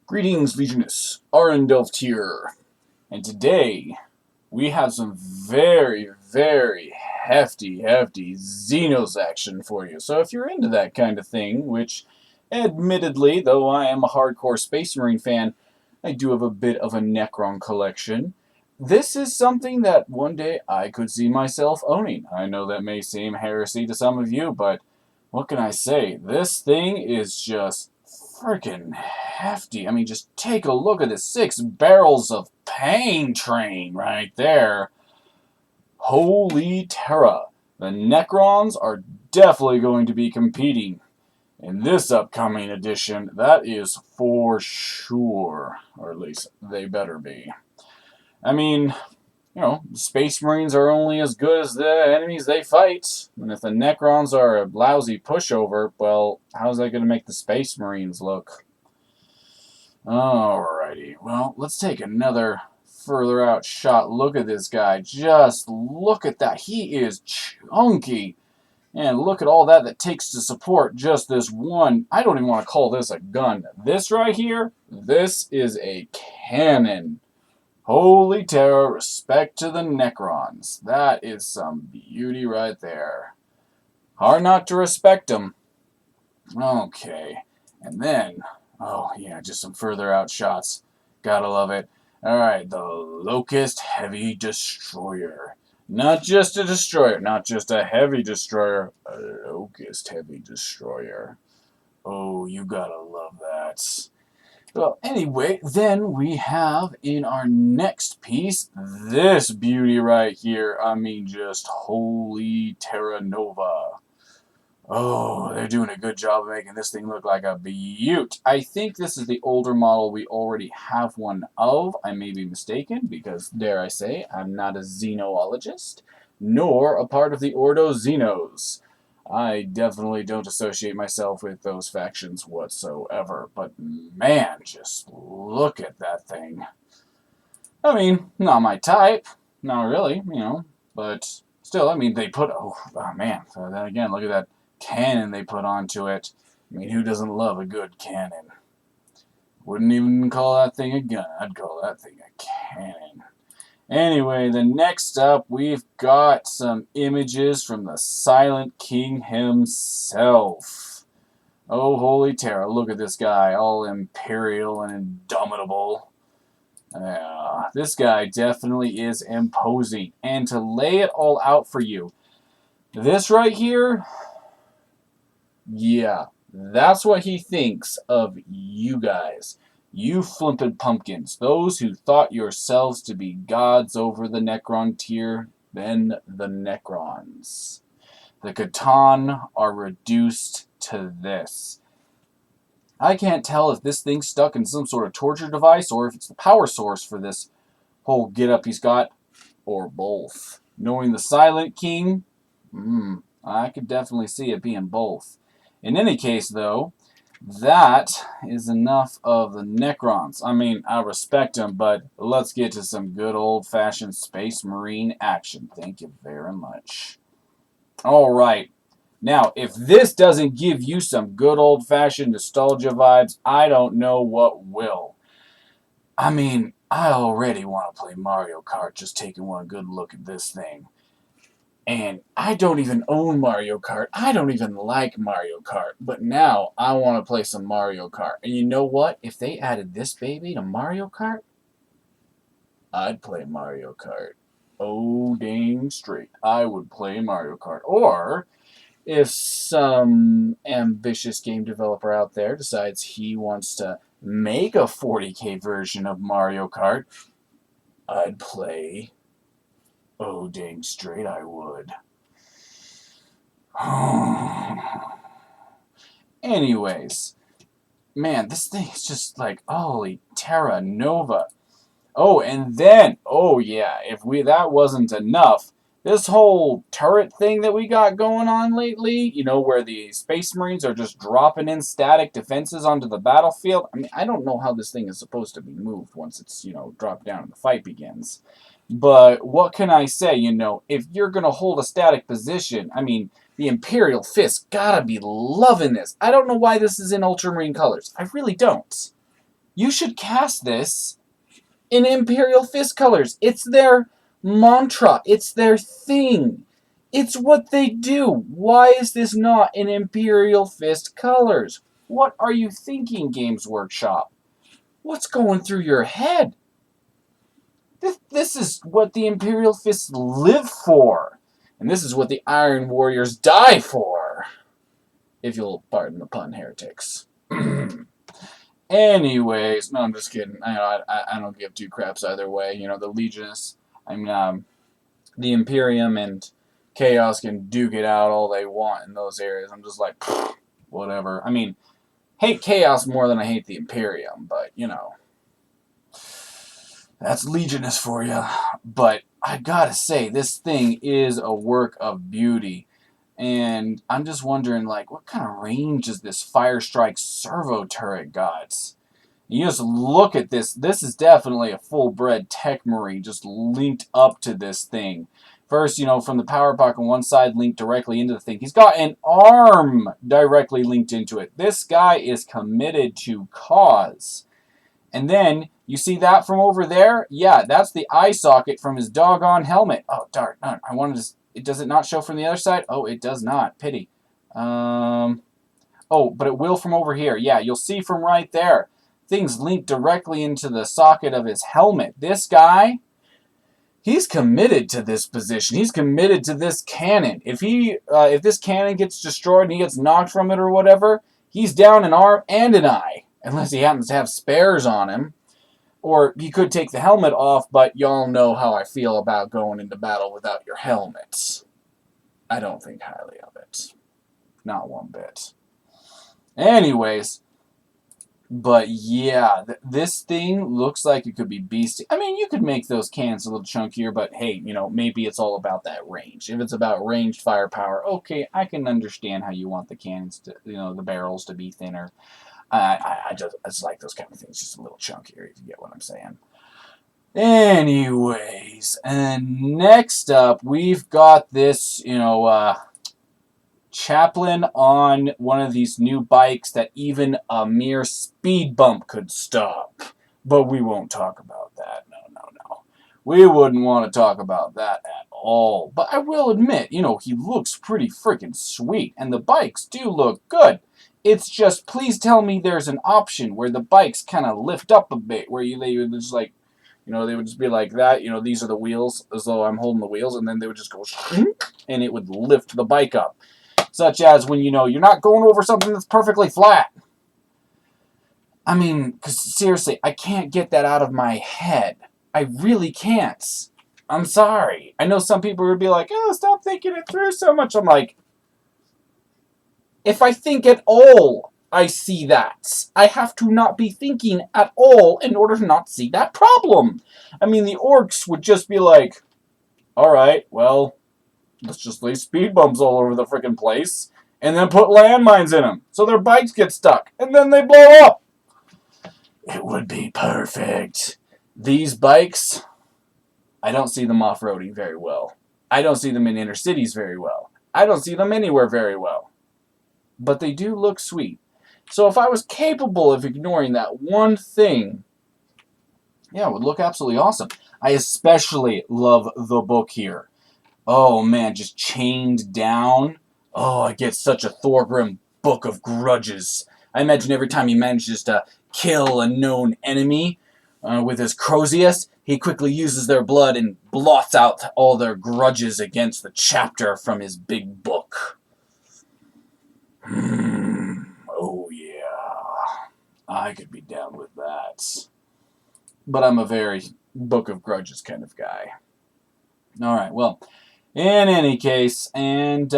Greetings, Legunus. Arendelt here. And today, we have some very, very hefty Xenos action for you. So if you're into that kind of thing, which, admittedly, though I am a hardcore Space Marine fan, I do have a bit of a Necron collection. This is something that one day I could see myself owning. I know that may seem heresy to some of you, but what can I say? This thing is just freaking hefty. I mean, just take a look at the 6 barrels of pain train right there. Holy Terra. The Necrons are definitely going to be competing in this upcoming edition. That is for sure. Or at least they better be. I mean, Space Marines are only as good as the enemies they fight. And if the Necrons are a lousy pushover, well, how's that going to make the Space Marines look? Alrighty, well, let's take another further out shot. Look at this guy. Just look at that. He is chunky. And look at all that takes to support just this one. I don't even want to call this a gun. This right here, this is a cannon. Holy Terra, respect to the Necrons. That is some beauty right there. Hard not to respect them. Okay, and then, oh yeah, just some further out shots. Gotta love it. Alright, the Locust Heavy Destroyer. Not just a destroyer, not just a heavy destroyer, a Locust Heavy Destroyer. Oh, you gotta love that. Well, anyway, then we have in our next piece this beauty right here. I mean, just holy Terra Nova. Oh, they're doing a good job of making this thing look like a beaut. I think this is the older model we already have one of. I may be mistaken because, dare I say, I'm not a xenologist, nor a part of the Ordo Xenos. I definitely don't associate myself with those factions whatsoever. But man, just look at that thing. I mean, not my type. Not really, But still, I mean, they put... Oh man. So then again, look at that cannon they put onto it. I mean, who doesn't love a good cannon? Wouldn't even call that thing a gun. I'd call that thing a cannon. Anyway, the next up, we've got some images from the Silent King himself. Oh, holy Terra, look at this guy, all imperial and indomitable. This guy definitely is imposing. And to lay it all out for you, this right here, yeah, that's what he thinks of you guys. You flippin' pumpkins, those who thought yourselves to be gods over the Necron tier, then the Necrons. The Catan are reduced to this. I can't tell if this thing's stuck in some sort of torture device or if it's the power source for this whole get-up he's got, or both. Knowing the Silent King, I could definitely see it being both. In any case, though, that is enough of the Necrons. I mean, I respect them, but let's get to some good old-fashioned Space Marine action. Thank you very much. Alright, now, if this doesn't give you some good old-fashioned nostalgia vibes, I don't know what will. I mean, I already want to play Mario Kart just taking one good look at this thing. And I don't even own Mario Kart. I don't even like Mario Kart. But now I want to play some Mario Kart. And you know what? If they added this baby to Mario Kart, I'd play Mario Kart. Oh, dang straight. I would play Mario Kart. Or if some ambitious game developer out there decides he wants to make a 40K version of Mario Kart, I'd play. Oh, dang straight I would. Anyways, man, this thing is just like, holy Terra Nova. Oh, and then, oh yeah, if that wasn't enough, this whole turret thing that we got going on lately, where the Space Marines are just dropping in static defenses onto the battlefield. I mean, I don't know how this thing is supposed to be moved once it's, dropped down and the fight begins. But what can I say, if you're going to hold a static position, I mean, the Imperial Fists gotta be loving this. I don't know why this is in Ultramarine colors. I really don't. You should cast this in Imperial Fist colors. It's their mantra. It's their thing. It's what they do. Why is this not in Imperial Fist colors? What are you thinking, Games Workshop? What's going through your head? This is what the Imperial Fists live for. And this is what the Iron Warriors die for. If you'll pardon the pun, heretics. Anyways, no, I'm just kidding. I don't give two craps either way. You know, the Legionists, the Imperium and Chaos can duke it out all they want in those areas. I'm just like, whatever. I mean, hate Chaos more than I hate the Imperium, but, you know, that's Legionist for you. But I gotta say, this thing is a work of beauty. And I'm just wondering, like, what kind of range is this Fire Strike Servo Turret got? You just look at this. This is definitely a full-bred Tech Marine just linked up to this thing. First, you know, from the power pack on one side linked directly into the thing. He's got an arm directly linked into it. This guy is committed to cause. And then, you see that from over there? Yeah, that's the eye socket from his doggone helmet. Oh, darn. I wanted to... Does it not show from the other side? Oh, it does not. Pity. Oh, but it will from over here. Yeah, you'll see from right there. Things linked directly into the socket of his helmet. This guy, he's committed to this position. He's committed to this cannon. If this cannon gets destroyed and he gets knocked from it or whatever, he's down an arm and an eye. Unless he happens to have spares on him. Or he could take the helmet off, but y'all know how I feel about going into battle without your helmet. I don't think highly of it. Not one bit. Anyways, but yeah, this thing looks like it could be beastie. I mean, you could make those cannons a little chunkier, but hey, you know, maybe it's all about that range. If it's about ranged firepower, okay, I can understand how you want the cannons to, you know, the barrels to be thinner. I just like those kind of things, just a little chunkier, if you get what I'm saying. Anyways, and next up, we've got this, you know, Chaplin on one of these new bikes that even a mere speed bump could stop. But we won't talk about that. No. We wouldn't want to talk about that at all. But I will admit, you know, he looks pretty freaking sweet, and the bikes do look good. It's just, please tell me there's an option where the bikes kind of lift up a bit, where they would just like, you know, they would just be like that. You know, these are the wheels, as though I'm holding the wheels, and then they would just go, and it would lift the bike up. Such as when, you know, you're not going over something that's perfectly flat. I mean, because seriously, I can't get that out of my head. I really can't. I'm sorry. I know some people would be like, oh, stop thinking it through so much. I'm like, if I think at all, I see that. I have to not be thinking at all in order to not see that problem. I mean, the orcs would just be like, alright, well, let's just lay speed bumps all over the frickin' place, and then put landmines in them, so their bikes get stuck, and then they blow up. It would be perfect. These bikes, I don't see them off-roading very well. I don't see them in inner cities very well. I don't see them anywhere very well. But they do look sweet. So if I was capable of ignoring that one thing, yeah, it would look absolutely awesome. I especially love the book here. Oh man, just chained down. Oh, I get such a Thorgrim book of grudges. I imagine every time he manages to kill a known enemy with his Crozius, he quickly uses their blood and blots out all their grudges against the chapter from his big book. Oh yeah, I could be down with that. But I'm a very Book of Grudges kind of guy. Alright, well, in any case, and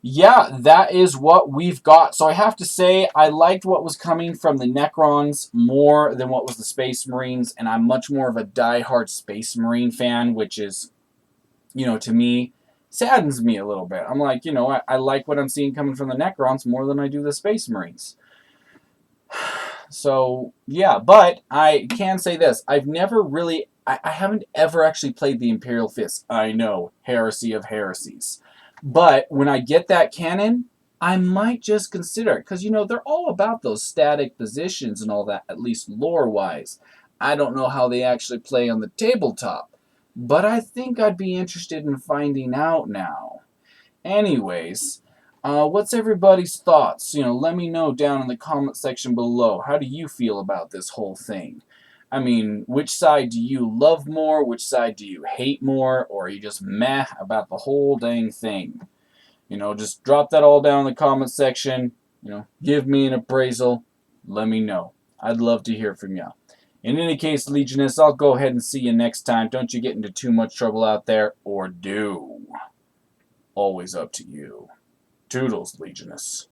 yeah, that is what we've got. So I have to say, I liked what was coming from the Necrons more than what was the Space Marines, and I'm much more of a die-hard Space Marine fan, which is, you know, to me, saddens me a little bit. I'm like, you know, I like what I'm seeing coming from the Necrons more than I do the Space Marines. So, yeah, but I can say this. I've never really, I haven't ever actually played the Imperial Fists. I know, heresy of heresies. But when I get that cannon, I might just consider it, because, they're all about those static positions and all that, at least lore-wise. I don't know how they actually play on the tabletop, but I think I'd be interested in finding out now. Anyways, what's everybody's thoughts? Let me know down in the comment section below. How do you feel about this whole thing? I mean, which side do you love more? Which side do you hate more? Or are you just meh about the whole dang thing? Just drop that all down in the comment section. Give me an appraisal. Let me know. I'd love to hear from you. In any case, Legionists, I'll go ahead and see you next time. Don't you get into too much trouble out there, or do. Always up to you. Toodles, Legionists.